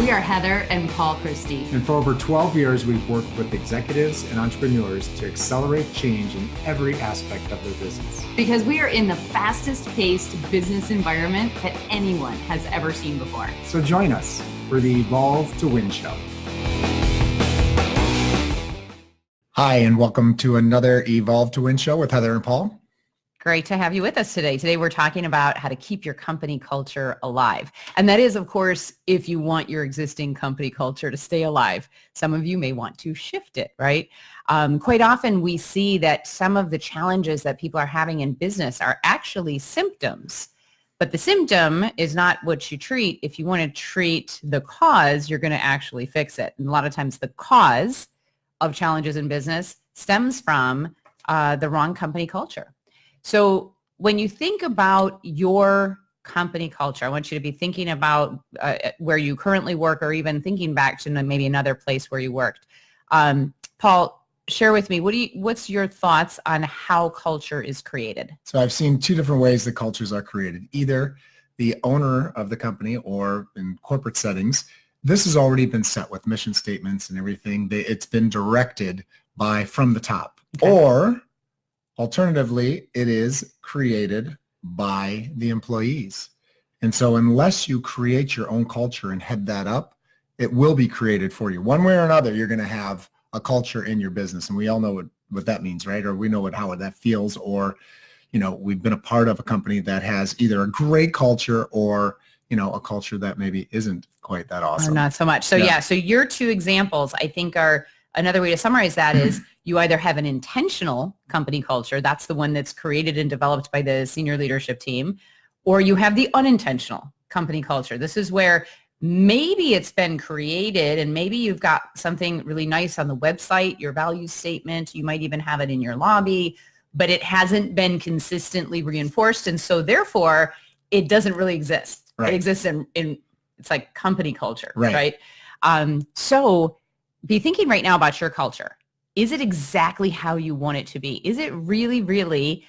We are Heather and Paul Christie. And for over 12 years, we've worked with executives and entrepreneurs to accelerate change in every aspect of their business. Because we are in the fastest paced business environment that anyone has ever seen before. So join us for the Evolve to Win show. Hi, and welcome to another Evolve to Win show with Heather and Paul. Great to have you with us today. Today we're talking about how to keep your company culture alive. And that is, of course, if you want your existing company culture to stay alive. Some of you may want to shift it, right? Quite often we see that some of the challenges that people are having in business are actually symptoms. But the symptom is not what you treat. If you want to treat the cause, you're going to actually fix it. And a lot of times the cause of challenges in business stems from the wrong company culture. So when you think about your company culture, I want you to be thinking about where you currently work, or even thinking back to maybe another place where you worked. Paul, share with me, what's your thoughts on how culture is created? So I've seen two different ways that cultures are created. Either the owner of the company, or in corporate settings, this has already been set with mission statements and everything. It's been directed from the top. Okay. Or alternatively, it is created by the employees. And so unless you create your own culture and head that up, it will be created for you. One way or another, you're going to have a culture in your business. And we all know what that means, right? Or we know how that feels. Or, we've been a part of a company that has either a great culture or, a culture that maybe isn't quite that awesome. Or not so much. So yeah, so your two examples, I think, are another way to summarize that is you either have an intentional company culture, that's the one that's created and developed by the senior leadership team, or you have the unintentional company culture. This is where maybe it's been created and maybe you've got something really nice on the website, your value statement, you might even have it in your lobby, but it hasn't been consistently reinforced. And so therefore it doesn't really exist. Right. It exists in it's like company culture, right? So be thinking right now about your culture. Is it exactly how you want it to be? Is it really, really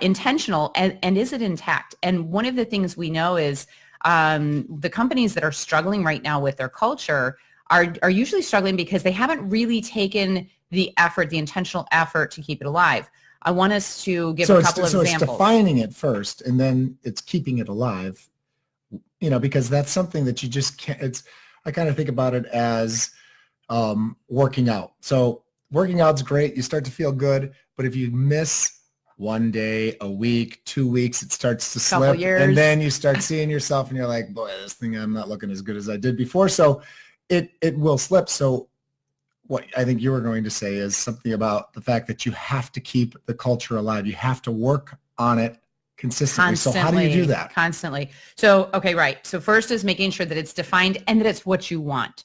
intentional, and is it intact? And one of the things we know is the companies that are struggling right now with their culture are usually struggling because they haven't really taken the intentional effort to keep it alive. I want us to give a couple of examples. So it's defining it first, and then it's keeping it alive, because that's something that you just can't. I kind of think about it as working out. So working out's great. You start to feel good, but if you miss one day, a week, 2 weeks, it starts to slip. And then you start seeing yourself and you're like, boy, this thing, I'm not looking as good as I did before. So it will slip. So what I think you were going to say is something about the fact that you have to keep the culture alive. You have to work on it consistently. So how do you do that? Constantly. So, okay, right. So first is making sure that it's defined and that it's what you want.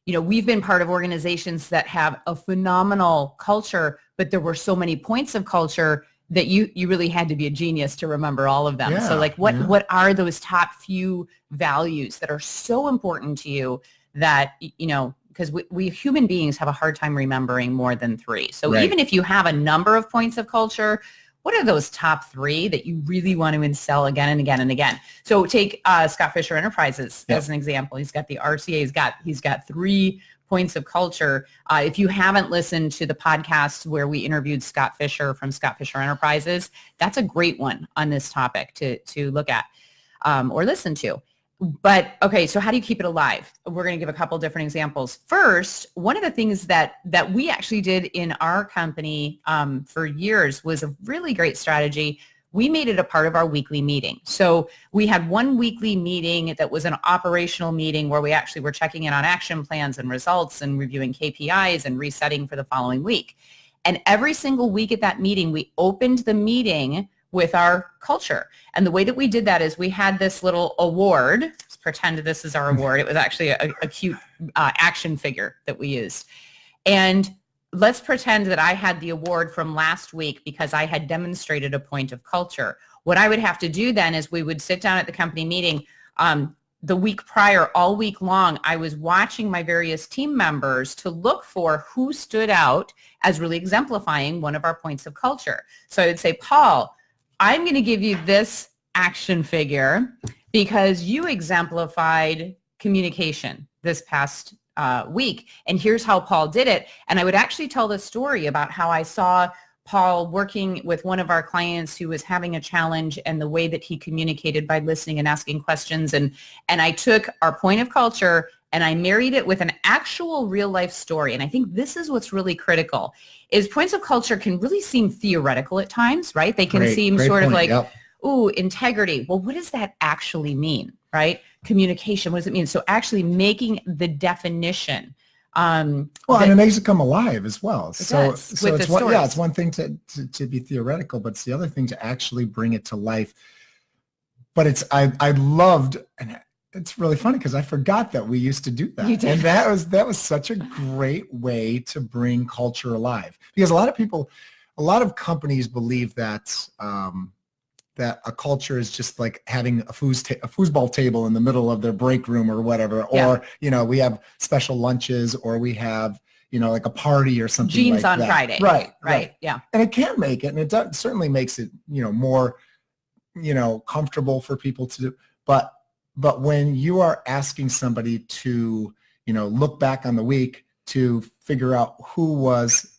We've been part of organizations that have a phenomenal culture, but there were so many points of culture that you really had to be a genius to remember all of them. Yeah, so what are those top few values that are so important to you that, because we human beings have a hard time remembering more than 3. So even if you have a number of points of culture, what are those top 3 that you really want to instill again and again and again? So take Scott Fisher Enterprises as an example. He's got the RCA. He's got 3 points of culture. If you haven't listened to the podcast where we interviewed Scott Fisher from Scott Fisher Enterprises, that's a great one on this topic to look at or listen to. But okay, so how do you keep it alive? We're going to give a couple different examples. First, one of the things that we actually did in our company for years was a really great strategy. We made it a part of our weekly meeting. So we had one weekly meeting that was an operational meeting where we actually were checking in on action plans and results and reviewing KPIs and resetting for the following week. And every single week at that meeting, we opened the meeting with our culture. And the way that we did that is we had this little award. Let's pretend this is our award. It was actually a cute action figure that we used. And let's pretend that I had the award from last week because I had demonstrated a point of culture. What I would have to do then is we would sit down at the company meeting. The week prior, all week long, I was watching my various team members to look for who stood out as really exemplifying one of our points of culture. So I would say, Paul, I'm going to give you this action figure because you exemplified communication this past week. And here's how Paul did it. And I would actually tell the story about how I saw Paul working with one of our clients who was having a challenge, and the way that he communicated by listening and asking questions. And I took our point of culture and I married it with an actual real life story. And I think this is what's really critical, is points of culture can really seem theoretical at times, right? They can seem sort of like, ooh, integrity. Well, what does that actually mean, right? Communication, what does it mean? So actually making the definition. And it makes it come alive as well. So it's one thing to be theoretical, but it's the other thing to actually bring it to life. But I loved, and it's really funny because I forgot that we used to do that. You did. And that was such a great way to bring culture alive, because a lot of companies believe that that a culture is just like having a foosball table in the middle of their break room or whatever, or, we have special lunches, or we have, like a party or something Jeans like on that. Friday. Right. Yeah. And it can make it, and it certainly makes it, more, comfortable for people to do. But when you are asking somebody to, look back on the week to figure out who was,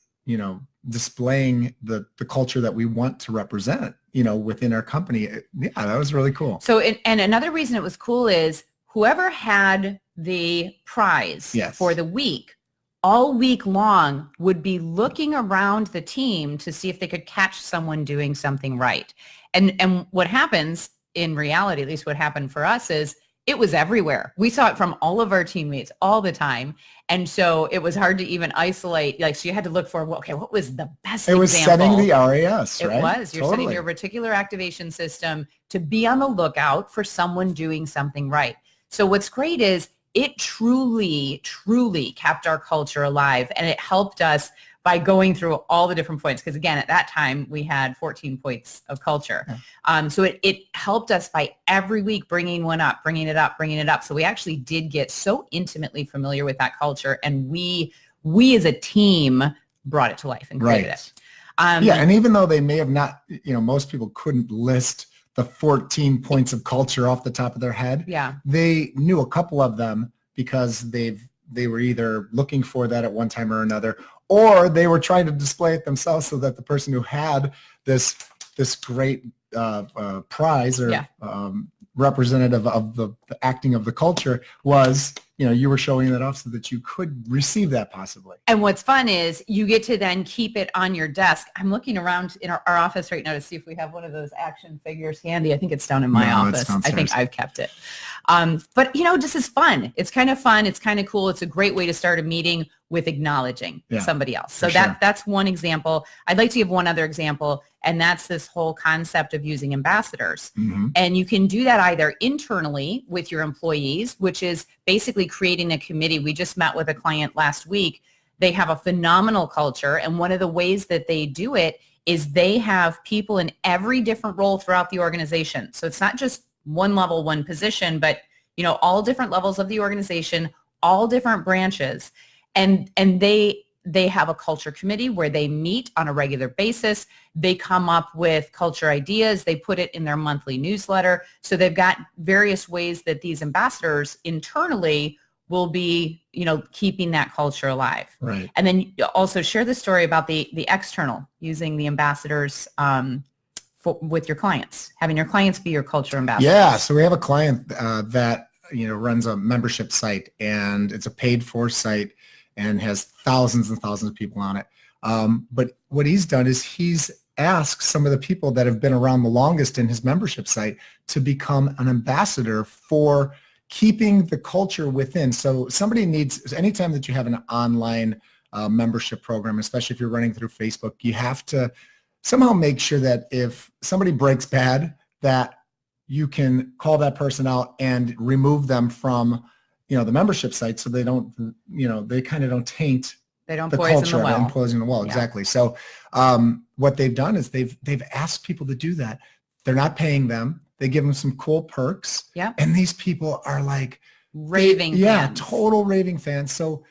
displaying the culture that we want to represent, within our company. That was really cool. So, and another reason it was cool is whoever had the prize for the week, all week long would be looking around the team to see if they could catch someone doing something right. And what happens in reality, at least what happened for us, is it was everywhere. We saw it from all of our teammates all the time. And so it was hard to even isolate. So you had to look for, what was the best example? It was setting the RAS, right? It was. You're setting your reticular activation system to be on the lookout for someone doing something right. So what's great is it truly, truly kept our culture alive. And it helped us by going through all the different points. Because again, at that time, we had 14 points of culture. So it helped us by every week bringing one up, bringing it up. So we actually did get so intimately familiar with that culture. And we as a team brought it to life and created it. And even though they may have not, most people couldn't list the 14 points of culture off the top of their head. They knew a couple of them because they were either looking for that at one time or another, or they were trying to display it themselves so that the person who had this great prize or representative of the acting of the culture was, you were showing that off so that you could receive that possibly. And what's fun is you get to then keep it on your desk. I'm looking around in our office right now to see if we have one of those action figures handy. I think it's down in my office. I think I've kept it. But this is fun. It's kind of fun. It's kind of cool. It's a great way to start a meeting with acknowledging somebody else. So that's one example. I'd like to give one other example, and that's this whole concept of using ambassadors. And you can do that either internally with your employees, which is basically creating a committee. We just met with a client last week. They have a phenomenal culture, and one of the ways that they do it is they have people in every different role throughout the organization. So it's not just one level, one position, but all different levels of the organization, all different branches. And they have a culture committee where they meet on a regular basis. They come up with culture ideas. They put it in their monthly newsletter. So they've got various ways that these ambassadors internally will be, keeping that culture alive. Right. And then also share the story about the external, using the ambassadors with your clients, having your clients be your culture ambassadors. Yeah. So we have a client that, runs a membership site, and it's a paid for site and has thousands and thousands of people on it. But what he's done is he's asked some of the people that have been around the longest in his membership site to become an ambassador for keeping the culture within. So somebody needs, anytime that you have an online membership program, especially if you're running through Facebook, you have to somehow make sure that if somebody breaks bad, that you can call that person out and remove them from the membership site, so they don't, they kind of don't taint the culture and poison the well. Exactly. So what they've done is they've asked people to do that. They're not paying them. They give them some cool perks. Yeah. And these people are like raving fans. Yeah, total raving fans. So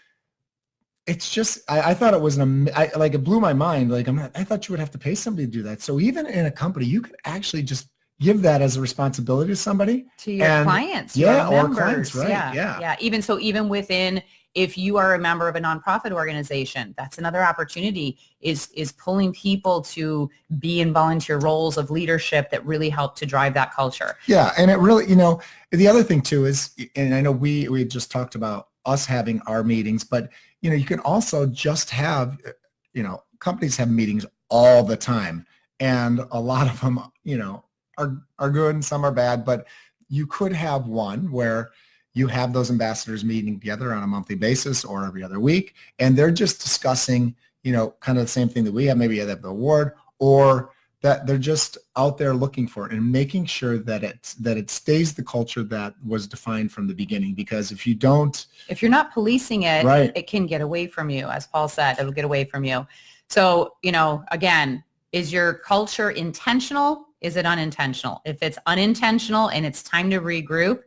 it's just, I thought it was it blew my mind. I thought you would have to pay somebody to do that. So even in a company, you could actually just give that as a responsibility to somebody. To your And clients, yeah, your or members. clients, right? Yeah. Even within, if you are a member of a nonprofit organization, that's another opportunity is pulling people to be in volunteer roles of leadership that really help to drive that culture. Yeah, and it really, the other thing too is, and I know we just talked about us having our meetings, but you can also just have, companies have meetings all the time, and a lot of them, are good and some are bad, but you could have one where you have those ambassadors meeting together on a monthly basis or every other week, and they're just discussing, kind of the same thing that we have. Maybe they have the award, or that they're just out there looking for it and making sure that it stays the culture that was defined from the beginning. Because if you're not policing it, right, it can get away from you. As Paul said, it'll get away from you. So, again, is your culture intentional? Is it unintentional? If it's unintentional and it's time to regroup,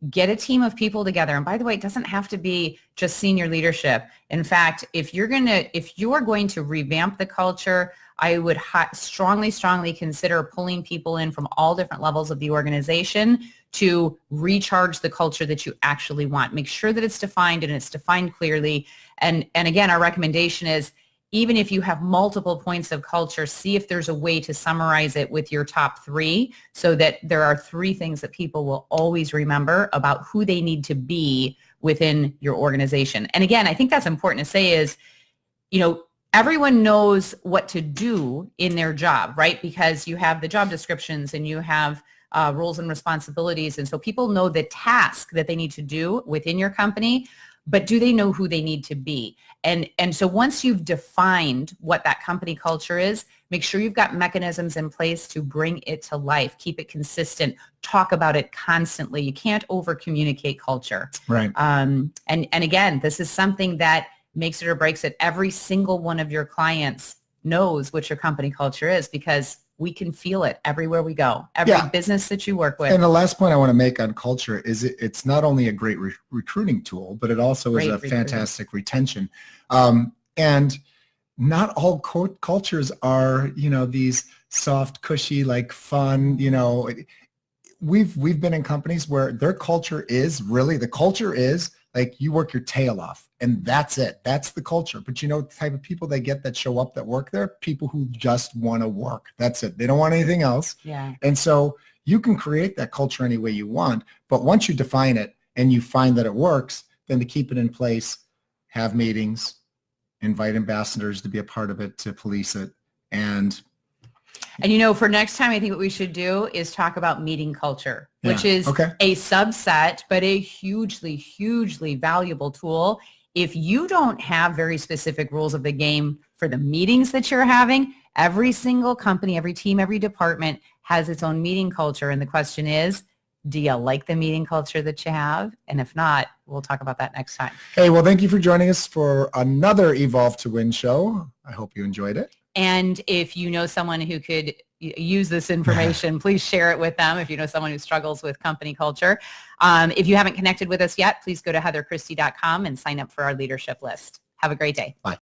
get a team of people together. And by the way, it doesn't have to be just senior leadership. In fact, if you're going to revamp the culture, I would strongly consider pulling people in from all different levels of the organization to recharge the culture that you actually want. Make sure that it's defined and it's defined clearly. And again, our recommendation is, even if you have multiple points of culture, see if there's a way to summarize it with your top 3, so that there are 3 things that people will always remember about who they need to be within your organization. And again, I think that's important to say is, everyone knows what to do in their job, right? Because you have the job descriptions and you have roles and responsibilities. And so people know the task that they need to do within your company, but do they know who they need to be? And so once you've defined what that company culture is, make sure you've got mechanisms in place to bring it to life. Keep it consistent. Talk about it constantly. You can't over communicate culture. Right. And again, this is something that makes it or breaks it. Every single one of your clients knows what your company culture is, because we can feel it everywhere we go, every business that you work with. And the last point I want to make on culture is it's not only a great recruiting tool, but it also is a fantastic retention. And not all cultures are, these soft, cushy, like fun, we've been in companies where their culture is really, the culture is like you work your tail off and that's it. That's the culture. But the type of people they get that show up that work there, people who just want to work. That's it. They don't want anything else. Yeah. And so you can create that culture any way you want. But once you define it and you find that it works, then to keep it in place, have meetings, invite ambassadors to be a part of it, to police it. And for next time, I think what we should do is talk about meeting culture, which is a subset, but a hugely, hugely valuable tool. If you don't have very specific rules of the game for the meetings that you're having, every single company, every team, every department has its own meeting culture. And the question is, do you like the meeting culture that you have? And if not, we'll talk about that next time. Hey, well, thank you for joining us for another Evolve to Win show. I hope you enjoyed it. And if you know someone who could use this information, please share it with them. If you know someone who struggles with company culture. If you haven't connected with us yet, please go to heatherchristie.com and sign up for our leadership list. Have a great day. Bye.